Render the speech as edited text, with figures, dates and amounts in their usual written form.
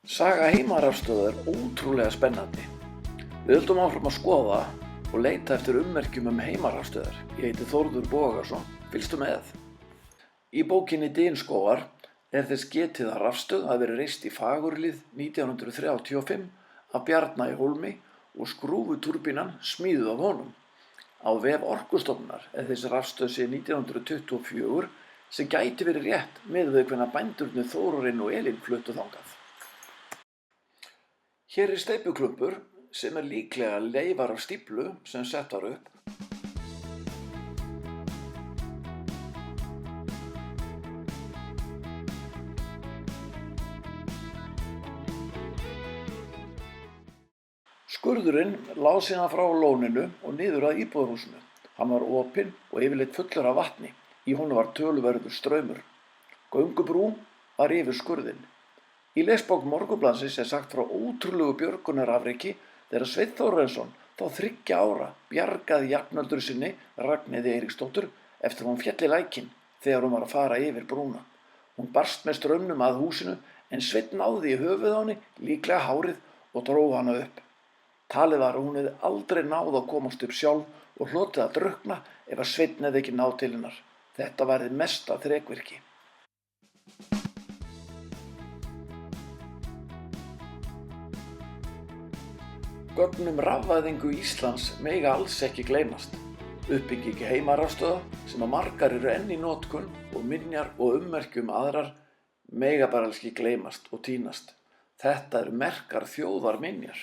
Saga heimarafstöðva er ótrúlega spennandi. Við höldum áfram að skoða og leita eftir ummerkjum heimarafstöðvar. Ég heiti Þórður Bogason, fylgstu með. Í bókinni Dynskógar er þess getið að rafstöð hafi verið reist í Fagurhlíð 1935 af Bjarna í Hólmi og skrúfutúrbínan smíðuð af honum. Á vef Orkustofnunar er þessi rafstöð síðan 1924 sem gæti verið rétt miðað við hvenær bændurnir Þórarinn og Elín fluttu þangað. Hér er steypuklumpur sem er líklega leifar af stíflu sem sett var upp. Skurðurinn lá síðan frá lóninu og niður að íbúðarhúsinu. Hann var opinn og yfirleitt fullur af vatni. Í honum var töluverður straumur. Göngubrú var yfir skurðinn. Í lesbók Morgunblaðsins er sagt frá ótrúlegu björgunarafreki þegar Sveinn Þórarinsson, þá 3 ára, bjargaði jafnöldru sinni, Ragnheiði Eiríksdóttur, eftir hún féll í lækinn þegar hún var að fara yfir brúna. Hún barst með straumnum að húsinu en Sveinn náði í höfuð á henni, líklega hárið, og dró hana upp. Talið var að hún hefði aldrei náð að komast upp sjálf og hlotið að drukkna ef að Sveinn hefði ekki náð til hennar. Þetta var hið mesta þrekvirki. Gögn rafvæðingu Íslands mega alls ekki gleymast. Uppbygging heimarafstöðva sem að margar eru enn í notkun og minjar og ummerkjum aðrar mega bara alls ekki gleymast og týnast. Þetta eru merkar þjóðarminjar.